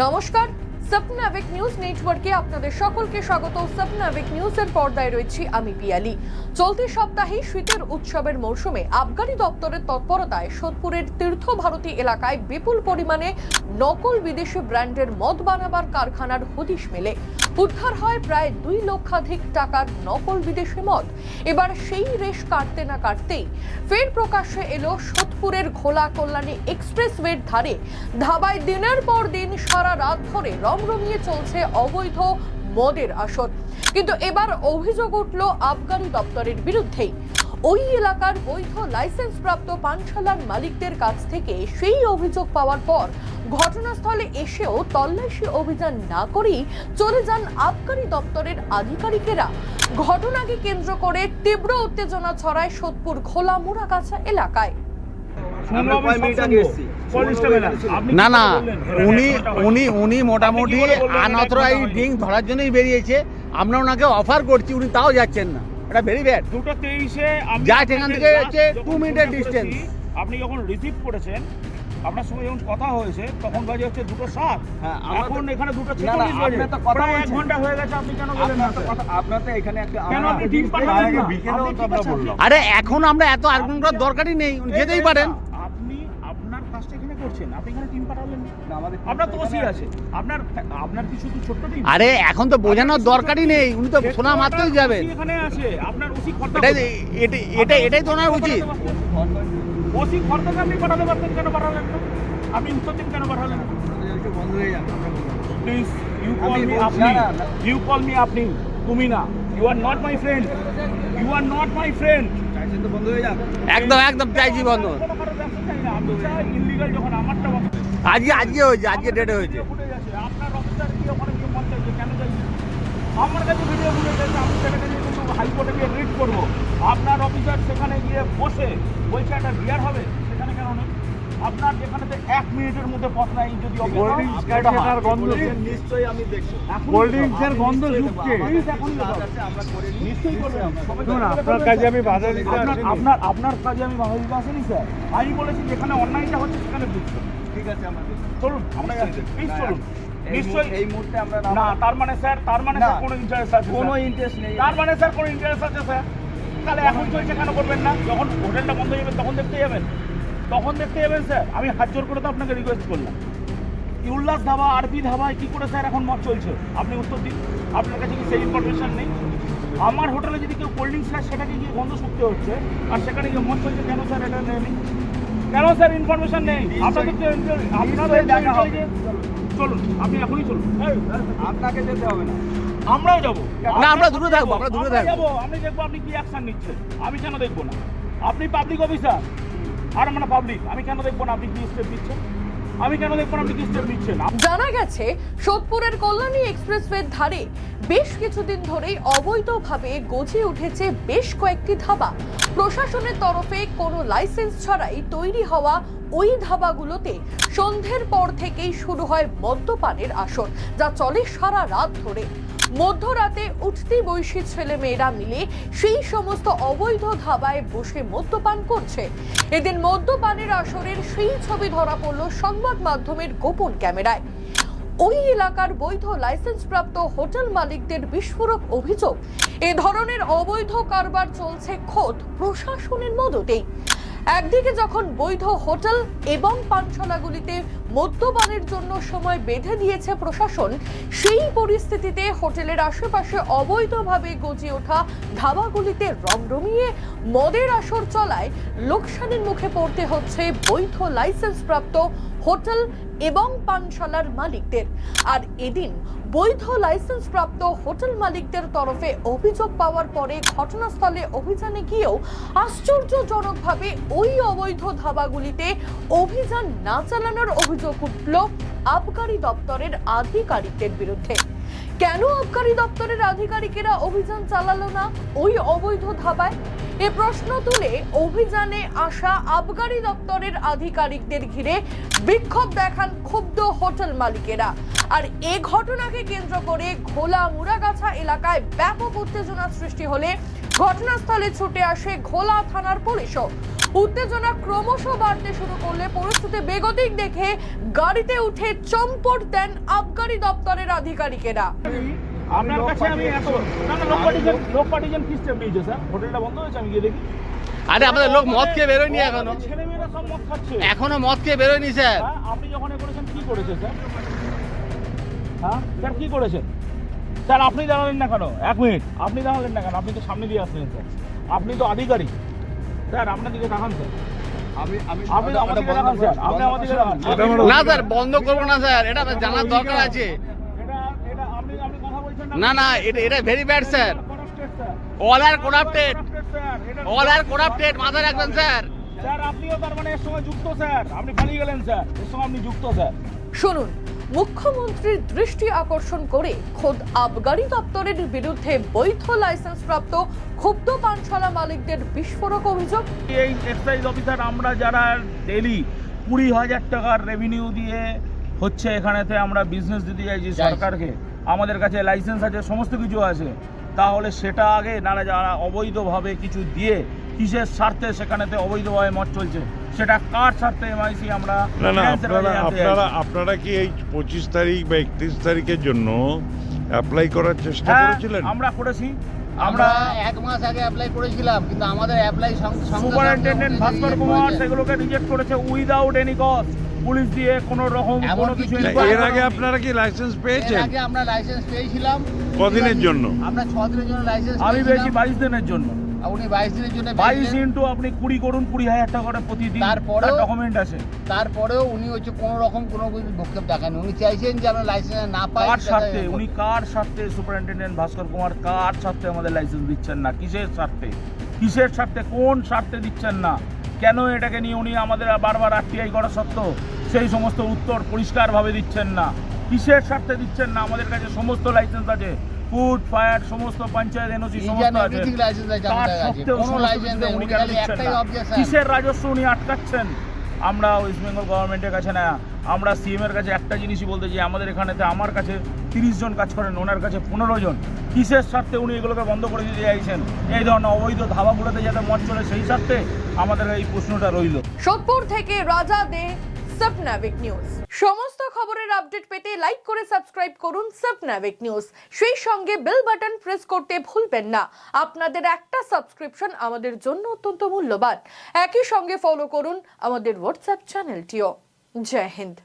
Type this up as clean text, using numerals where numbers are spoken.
নমস্কার, স্বপ্নাবিক নিউজ নেটওয়ার্কে আপনাদের সকলকে স্বাগত। স্বপ্নাবিক নিউজের পর্দায় রয়েছি আমি পিয়ালি। চলতি সপ্তাহে শীতের উৎসবের মরশুমে আবগারি দপ্তরের তৎপরতায় সোদপুরের তীর্থভারতী এলাকায় বিপুল পরিমাণে নকল বিদেশি ব্র্যান্ডের মদ বানাবার কারখানার হদিশ মেলে। উদ্ধার হয় প্রায় 2 লক্ষাধিক টাকার নকল বিদেশি মদ। এবার সেই রেশ কাটতে না কাটতেই ফের প্রকাশ্যে এলো সোদপুরের ঘোলা কল্যাণী এক্সপ্রেসওয়ের ধারে ধাবায় দিনের পর দিন সারা রাত ধরে রমরমিয়ে চলছে অবৈধ মদের আসর। কিন্তু এবার অভিযোগ উঠল আবগারি দপ্তরের বিরুদ্ধেই। ওই এলাকার বৈধ লাইসেন্স প্রাপ্ত পানশালার মালিকদের কাছ থেকে সেই অভিযোগ পাওয়ার পর ঘটনাস্থলে এসেও তল্লাশি অভিযান না করেই চলে যান আবগারি দপ্তরের আধিকারিকেরা। ঘটনাকে কেন্দ্র করে তীব্র উত্তেজনা ছড়ায় সোদপুর ঘোলা মুড়াগাছা এলাকায়। না না, উনি মোটামুটি আনঅথরাইজড ড্রিঙ্ক ধরার জন্যই বেরিয়েছে। আমরা ওনাকে অফার করছি, উনি তাও যাচ্ছেন না। এটা ভেরি ব্যাড। 2:23-এ যা এখান থেকে হচ্ছে 2 মিনিটের ডিস্টেন্স। আপনি যখন রিসিভ করেছেন, আপনার সঙ্গে যখন কথা হয়েছে, তখন বাজে হচ্ছে 2:07। এখন এখানে 2:46 বাজে, প্রায় 1 ঘন্টা হয়ে গেছে। আপনি কেন বলেন না? আপনার তো এখানে একটা কেন আপনি টিম পাঠালেন না? বিকেলেও তো আমরা বললাম। আরে এখন আমরা এত আর্গুমেন্ট করার দরকারই নেই, উনি যেতেই পারেন। আপনি আপনার কাজটা এখানে করছেন, আপনি এখানে টিম পাঠালেন না। আমাদের আপনার তো ওসি আছে, আপনার কি শুধু ছোট্ট টিম? আরে এখন তো বোঝানোর দরকারই নেই, উনি তো শোনা মাত্রই যাবেন। এখানে আছে আপনার ওসি খর্দা। এটাই তো ওনার উচিত। ওসি খর্দাকে আপনি পাঠাতে পারতেন, কেন পাঠালেন না? আপনি উত্তর দিন কেন পাঠালেন না? বন্ধ হয়ে যাবে। প্লিজ ইউ কল মি আপনি, ইউ কল মি আপনি, তুমি না। You are not my friend, you are not my friend. চাইছেন তো বন্ধ হয়ে যাবে। একদম চাইছি বন্ধ। কোনো কারো ব্যবসা চাই না, আমি চাই ইললিগাল যখন আমারটা আজকে হয়েছে, আজকে ডেটে হয়েছে। আপনার অফিসার কি ওখানে গিয়ে মন চাইছে, কেন চাইছে? আমার কাছে ভিডিও ফুটেজ আছে, আমি সেখানে গিয়ে কিন্তু হাইকোর্টে গিয়ে রিট করবো। আপনার অফিসার সেখানে গিয়ে বসে বলছে একটা বিয়ার হবে, সেখানে কেন নেই? আপনার যেখানেতে 1 মিনিটের মধ্যে পথ নাই, যদি নিশ্চয়ই আমি দেখবো। কোল্ড ড্রিঙ্কসের গন্ধ ঢুকছে, আমরা করে নিই। নিশ্চয়ই করবেন। আপনার কাজে আমি বাধা দিতে আপনার কাজে আমি বাধা দিতে আসিনি স্যার। আমি বলেছি যেখানে অন্যায়টা হচ্ছে সেখানে বুঝতে। ঠিক আছে, আমরা চলুন, আমরা যাচ্ছি, প্লিজ চলুন। নিশ্চয়ই এই মুহূর্তে আমরা না, তার মানে স্যার কোনো ইন্টারেস্ট আছে? কোনো ইন্টারেস্ট নেই। তার মানে স্যার কোনো ইন্টারেস্ট আছে স্যার? তাহলে এখন চলছে কেন করবেন না? যখন হোটেলটা বন্ধ হয়ে যাবে তখন দেখতে যাবেন, স্যার। আমি হাত জোর করে তো আপনাকে রিকোয়েস্ট করলাম। উল্লাস ধাবা, আরবি ধাবায় কি করে স্যার এখন মদ চলছে? আপনি উত্তর দিন। আপনার কাছে কি সেই ইনফরমেশন নেই? আমার হোটেলে যদি কেউ কোল্ড ড্রিঙ্কস খায়, সেটাকে গিয়ে গন্ধ শুকতে হচ্ছে, আর সেখানে গিয়ে মদ চলছে কেন স্যার? এটা নেই কেন স্যার? ইনফরমেশন নেই আপনাদের? দেখা হবে। চলুন, আপনি এখনই চলুন। আপনাকে যেতে হবে না, আমরাও যাবো। না, আমরা দূরে থাকবো, আমরা যাবো। আমি দেখবো আপনি কি অ্যাকশন নিচ্ছেন। আমি কেন দেখবো না? আপনি পাবলিক অফিসার, আর আমরা পাবলিক। আমি কেন দেখবো না আপনি কি স্টেপ নিচ্ছেন? জানা গেছে সোদপুরের কল্যাণী এক্সপ্রেসওয়ের ধারে বেশ কিছুদিন ধরেই অবৈধভাবে গজিয়ে উঠেছে বেশ কয়েকটি ধাবা। প্রশাসনের তরফে কোনো লাইসেন্স ছাড়াই তৈরি হওয়া ওই ধাবাগুলোতে সন্ধ্যের পর থেকেই শুরু হয় মদ্যপানের আসর, যা চলে সারা রাত ধরে। মধ্যরাতে উঠতি বয়সী ছেলে মেয়েরা মিলে সেই সমস্ত অবৈধ ধাবায় বসে মদ্যপান করছে। এদিন মদ্যপানের আসরের সেই ছবি ধরা পড়ল সংবাদ মাধ্যমের গোপন ক্যামেরায়। ওই এলাকার বৈধ লাইসেন্স প্রাপ্ত হোটেল মালিকদের বিস্ফোরক অভিযোগ, এ ধরনের অবৈধ কারবার চলছে খোদ প্রশাসনের মদতেই। একদিকে যখন বৈধ হোটেল এবং পানশালাগুলিতে মদ্যপানের জন্য সময় বেঁধে দিয়েছে প্রশাসন, সেই পরিস্থিতিতে হোটেলের আশেপাশে অবৈধভাবে গজিয়ে ওঠা ধাবাগুলিতে রমরমিয়ে মদের আসর চলায় লোকসানের মুখে পড়তে হচ্ছে বৈধ লাইসেন্স প্রাপ্ত হোটেল এবং পানশালার মালিকদের। আর এদিন বৈধ লাইসেন্স প্রাপ্ত হোটেল মালিকদের তরফে অভিযোগ পাওয়ার পরে ঘটনাস্থলে অভিযানে গিয়েও আশ্চর্যজনকভাবে ওই অবৈধ ধাবাগুলিতে অভিযান না চালানোর অভিযোগ উঠল আবগারি দপ্তরের আধিকারিকদের বিরুদ্ধে। কেন আবগারি দপ্তরের আধিকারিকেরা অভিযান চালালো না ওই অবৈধ ধাবায়? এ প্রশ্ন তুলে অভিযানে আসা আবগারি দপ্তরের আধিকারিকদের ঘিরে বিক্ষোভ দেখান ক্ষুব্ধ হোটেল মালিকেরা। আর এ ঘটনাকে কেন্দ্র করে ঘোলা মুড়াগাছা এলাকায় ব্যাপক উত্তেজনা সৃষ্টি হলে ঘটনাস্থলে ছুটে আসে ঘোলা থানার পুলিশও। উত্তেজনা ক্রমশ বাড়তে শুরু করলে পরিস্থিতি বেগতিক দেখে গাড়িতে উঠে চম্পট দেন আবগারি দপ্তরের আধিকারিকেরা। আপনার কাছে আমি এত লোক পার্টিজন কি স্টেপ নিয়েছে স্যার? হোটেলটা বন্ধ হয়েছে, আমি গিয়ে দেখি। আরে আমাদের লোক মদ খেয়ে বেরোয়নি এখনো, ছেলেমেয়েরা সব মদ খাচ্ছে। এখনো মদ খেয়ে বেরোয়নি স্যার। হ্যাঁ, আপনি যখন এ করেছেন কি করেছে স্যার? হ্যাঁ স্যার কি করেছেন স্যার? আপনি দাঁড়ালেন না কেন? 1 মিনিট, আপনি দাঁড়ালেন না কেন? আপনি তো সামনে দিয়ে আসলেন স্যার, আপনি তো আধিকারিক স্যার। আপনার দিকে তাকান স্যার, আপনি আমার দিকে তাকান স্যার, আপনি আমার দিকে তাকান। না স্যার, বন্ধ করবো না স্যার, এটা জানার দরকার আছে। এটা আপনি কথা বলছেন না না, এটা ভেরি ব্যাড স্যার। অল আর করাপ্টেড, অল আর করাপ্টেড, মাথায় রাখবেন স্যার। স্যার আপনিও তার মানে এর সঙ্গে যুক্ত স্যার, আপনি পালিয়ে গেলেন স্যার, এর সঙ্গে আপনি যুক্ত স্যার। শুনুন, মুখ্যমন্ত্রীর দৃষ্টি আকর্ষণ করে খোদ আবগারি দপ্তরের বিরুদ্ধে বৈধ লাইসেন্স প্রাপ্ত ক্ষুব্ধ পানশালা মালিকদের বিস্ফোরক অভিযোগ। এই এক্সাইজ অফিসার আমরা যারা ডেইলি 20,000 টাকার রেভিনিউ দিয়ে হচ্ছে এখানেতে আমরা বিজনেস দিতে চাইছি সরকারকে, আমাদের কাছে লাইসেন্স আছে, সমস্ত কিছু আছে, তাহলে সেটা আগে নারা যারা অবৈধভাবে কিছু দিয়ে কিসের স্বার্থে সেখানেতে অবৈধভাবে মদ চলছে, সেটা কার স্বার্থে এমআইসি আমরা না না, আপনারা কি এই 25 তারিখ বা 31 তারিখের জন্য অ্যাপ্লাই করার চেষ্টা করেছিলেন? আমরা করেছি। আমরা 1 মাস আগে অ্যাপ্লাই করেছিলাম, কিন্তু আমাদের অ্যাপ্লাই সুপারিনটেনডেন্ট ভাস্কর কুমার সেগুলোকে রিজেক্ট করেছে উইদাউট এনি কস্ট, পুলিশ দিয়ে কোনো রকম কোনো কিছু। এর আগে আপনারা কি লাইসেন্স পেয়েছেন? আগে আমরা লাইসেন্স পেয়েছিলাম। কদিনের জন্য? আমরা 6 দিনের জন্য লাইসেন্স আমি পেয়েছি 22 দিনের জন্য। উনি 22 দিনের জন্য 22 ইন্টু আপনি 20 করুন, 20,000 টাকা করে প্রতিদিন, তারপরেও ডকুমেন্ট আছে। তারপরেও উনি হচ্ছে কোনো রকম কোনো কিছু ভক্ষেপ দেখান, উনি চাইছেন যে আমরা লাইসেন্স না পাই। কার স্বার্থে উনি, কার স্বার্থে সুপারিনটেনডেন্ট ভাস্কর কুমার কার স্বার্থে আমাদের লাইসেন্স দিচ্ছেন না? কিসের স্বার্থে? কিসের স্বার্থে? কোন স্বার্থে দিচ্ছেন না? কেন এটাকে নিয়ে উনি আমাদের বারবার আরটিআই করা সত্ত্বেও সেই সমস্ত উত্তর পরিষ্কারভাবে দিচ্ছেন না? কিসের স্বার্থে দিচ্ছেন না? আমাদের কাছে সমস্ত লাইসেন্স আছে, ফুড, ফায়ার, সমস্ত পঞ্চায়েত এনওসি সমস্ত আছে, তার সত্ত্বেও উনি কেন দিচ্ছেন না? কিসের রাজস্ব উনি আটকাচ্ছেন? আমরা ওয়েস্ট বেঙ্গল গভর্নমেন্টের কাছে না, আমরা সিএম এর কাছে একটা জিনিসই বলতে চাই, আমাদের এখানেতে আমার কাছে 30 জন কাজ করেন, ওনার কাছে 15 জন। কিসের স্বার্থে উনি এগুলোকে বন্ধ করে দিতে চাইছেন? এই ধরনের অবৈধ ধাবাগুলোতে যাতে মদ চলে সেই স্বার্থে? আমাদের এই প্রশ্নটা রইল। সোদপুর থেকে রাজা দে, সাবনাভিক নিউজ। সমস্ত খবরের আপডেট পেতে লাইক করে সাবস্ক্রাইব করুন সাবনাভিক নিউজ। সেই সঙ্গে বেল বাটন প্রেস করতে ভুলবেন না। আপনাদের একটা সাবস্ক্রিপশন আমাদের জন্য অত্যন্ত মূল্যবান। একই সঙ্গে ফলো করুন আমাদের হোয়াটসঅ্যাপ চ্যানেলটিও। জয় হিন্দ।